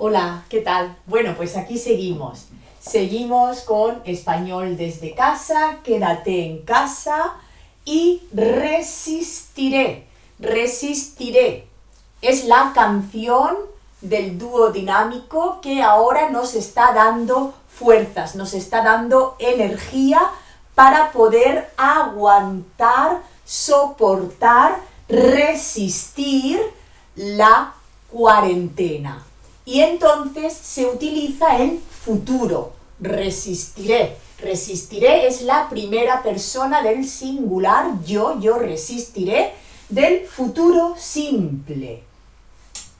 Hola, ¿qué tal? Bueno, pues aquí seguimos. Seguimos con español desde casa, quédate en casa y resistiré. Resistiré. Es la canción del dúo dinámico que ahora nos está dando fuerzas, nos está dando energía para poder aguantar, soportar, resistir la cuarentena. Y entonces se utiliza en futuro. Resistiré. Resistiré es la primera persona del singular, yo resistiré, del futuro simple.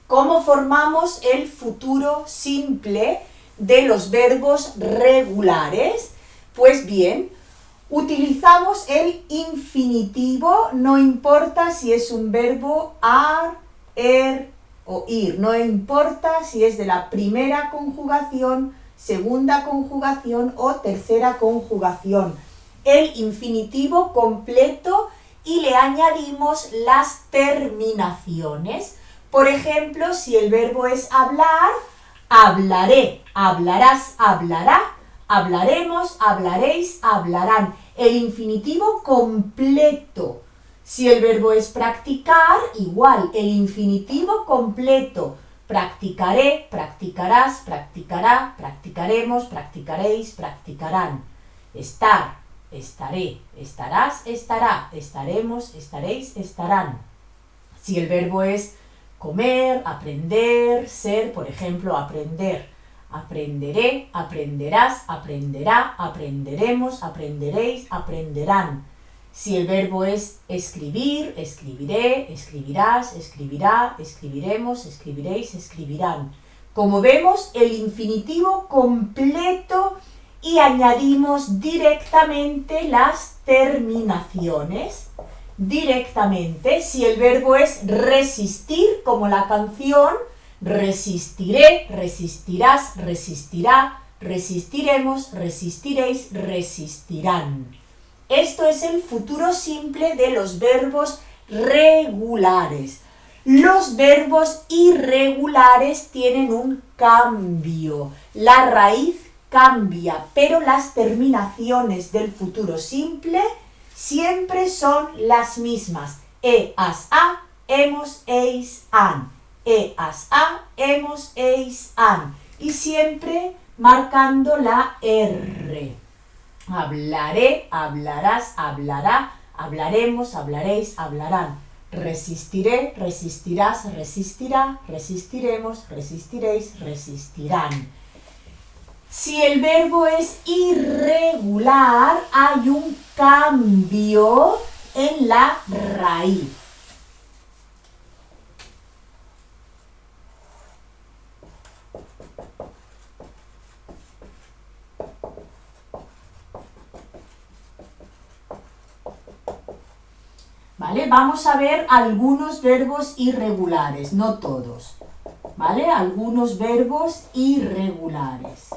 ¿Cómo formamos el futuro simple de los verbos regulares? Pues bien, utilizamos el infinitivo, no importa si es un verbo ar, o ir, no importa si es de la primera conjugación, segunda conjugación o tercera conjugación. El infinitivo completo y le añadimos las terminaciones. Por ejemplo, si el verbo es hablar, hablaré, hablarás, hablará, hablaremos, hablaréis, hablarán. El infinitivo completo. Si el verbo es practicar, igual, el infinitivo completo. Practicaré, practicarás, practicará, practicaremos, practicaréis, practicarán. Estar, estaré, estarás, estará, estaremos, estaréis, estarán. Si el verbo es comer, aprender, ser, por ejemplo, aprender. Aprenderé, aprenderás, aprenderá, aprenderemos, aprenderéis, aprenderán. Si el verbo es escribir, escribiré, escribirás, escribirá, escribiremos, escribiréis, escribirán. Como vemos, el infinitivo completo y añadimos directamente las terminaciones. Directamente, si el verbo es resistir, como la canción, resistiré, resistirás, resistirá, resistiremos, resistiréis, resistirán. Esto es el futuro simple de los verbos regulares. Los verbos irregulares tienen un cambio. La raíz cambia, pero las terminaciones del futuro simple siempre son las mismas. As, a, hemos, eis, an. As, a, hemos, eis, an. Y siempre marcando la R. Hablaré, hablarás, hablará, hablaremos, hablaréis, hablarán. Resistiré, resistirás, resistirá, resistiremos, resistiréis, resistirán. Si el verbo es irregular, hay un cambio en la raíz. ¿Vale? Vamos a ver algunos verbos irregulares, no todos. ¿Vale? Algunos verbos irregulares.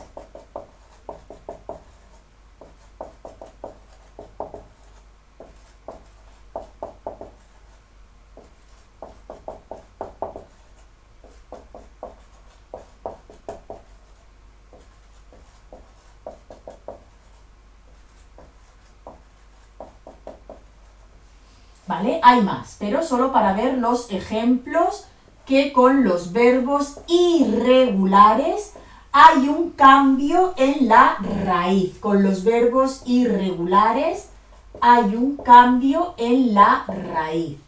¿Vale? Hay más, pero solo para ver los ejemplos que con los verbos irregulares hay un cambio en la raíz. Con los verbos irregulares hay un cambio en la raíz.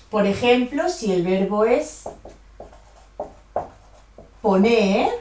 Por ejemplo, si el verbo es poner,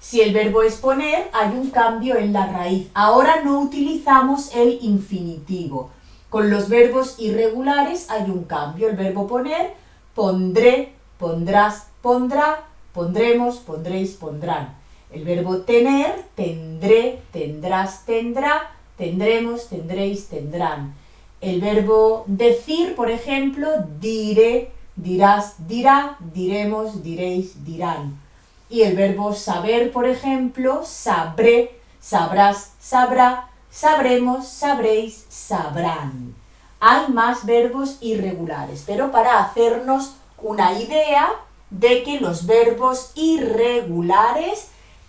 si el verbo es poner, hay un cambio en la raíz. Ahora no utilizamos el infinitivo. Con los verbos irregulares hay un cambio. El verbo poner, pondré, pondrás, pondrá, Pondremos, pondréis, pondrán. El verbo tener, tendré, tendrás, tendrá, tendremos, tendréis, tendrán. El verbo decir, por ejemplo, diré, dirás, dirá, diremos, diréis, dirán. Y el verbo saber, por ejemplo, sabré, sabrás, sabrá, sabremos, sabréis, sabrán. Hay más verbos irregulares, pero para hacernos una idea de que los verbos irregulares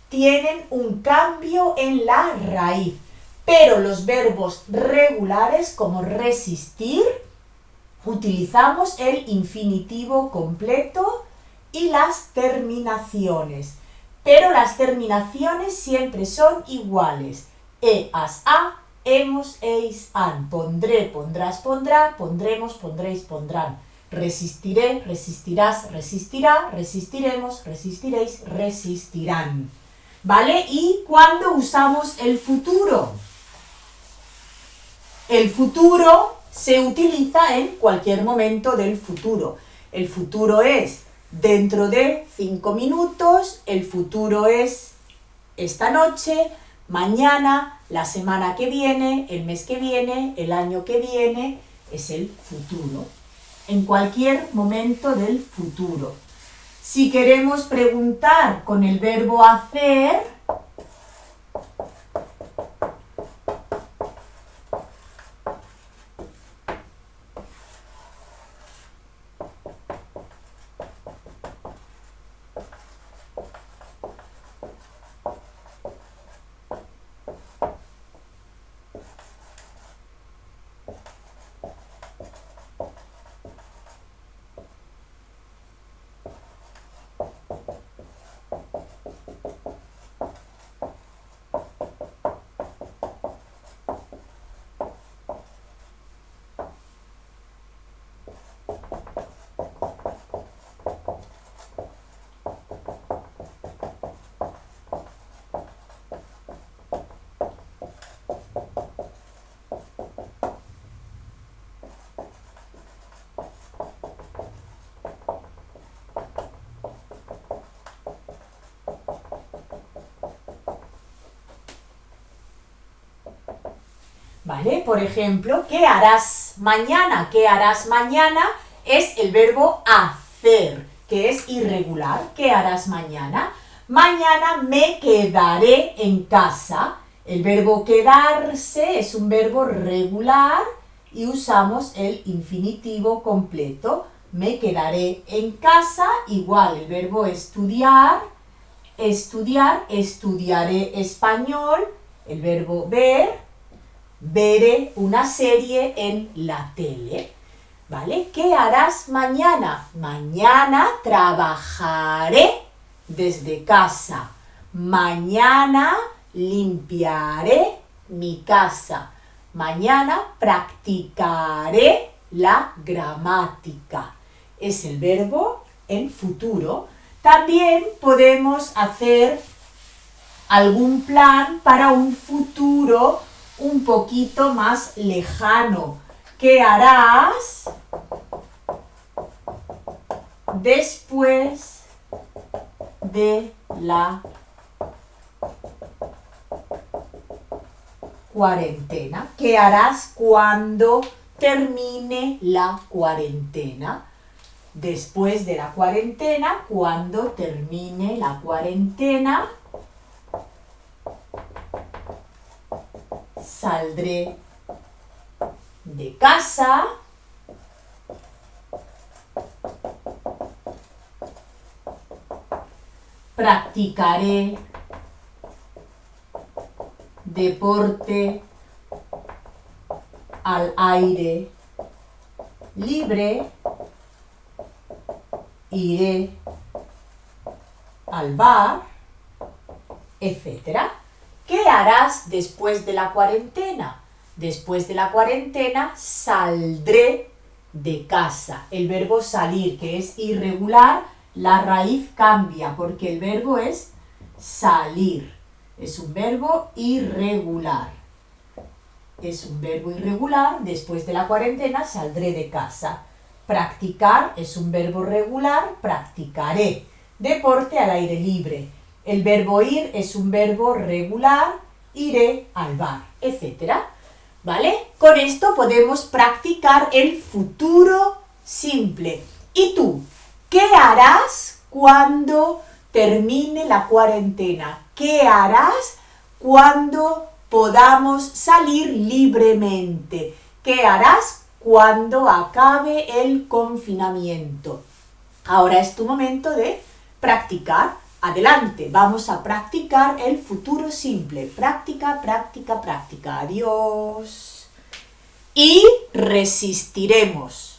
tienen un cambio en la raíz, pero los verbos regulares, como resistir, utilizamos el infinitivo completo y las terminaciones, pero las terminaciones siempre son iguales: e, as, a, hemos, eis, han. Pondré, pondrás, pondrá, pondremos, pondréis, pondrán. Resistiré, resistirás, resistirá, resistiremos, resistiréis, resistirán. ¿Vale? ¿Y cuándo usamos el futuro? El futuro se utiliza en cualquier momento del futuro. El futuro es dentro de 5 minutos, el futuro es esta noche, mañana, la semana que viene, el mes que viene, el año que viene, es el futuro. En cualquier momento del futuro. Si queremos preguntar con el verbo hacer, ¿vale? Por ejemplo, ¿qué harás mañana? ¿Qué harás mañana? Es el verbo hacer, que es irregular. ¿Qué harás mañana? Mañana me quedaré en casa. El verbo quedarse es un verbo regular y usamos el infinitivo completo. Me quedaré en casa, igual el verbo estudiar, estudiar, estudiaré español, el verbo ver, veré una serie en la tele, ¿vale? ¿Qué harás mañana? Mañana trabajaré desde casa. Mañana limpiaré mi casa. Mañana practicaré la gramática. Es el verbo en futuro. También podemos hacer algún plan para un futuro un poquito más lejano. ¿Qué harás después de la cuarentena? ¿Qué harás cuando termine la cuarentena? Después de la cuarentena, cuando termine la cuarentena, saldré de casa, practicaré deporte al aire libre, iré al bar, etc. ¿Qué harás después de la cuarentena? Después de la cuarentena saldré de casa. El verbo salir, que es irregular, la raíz cambia porque el verbo es salir. Es un verbo irregular. Es un verbo irregular. Después de la cuarentena saldré de casa. Practicar es un verbo regular. Practicaré. deporte al aire libre. El verbo ir es un verbo regular, iré al bar, etc. ¿Vale? Con esto podemos practicar el futuro simple. ¿Y tú? ¿Qué harás cuando termine la cuarentena? ¿Qué harás cuando podamos salir libremente? ¿Qué harás cuando acabe el confinamiento? Ahora es tu momento de practicar. Adelante, vamos a practicar el futuro simple. Práctica, práctica, práctica. Adiós. Y resistiremos.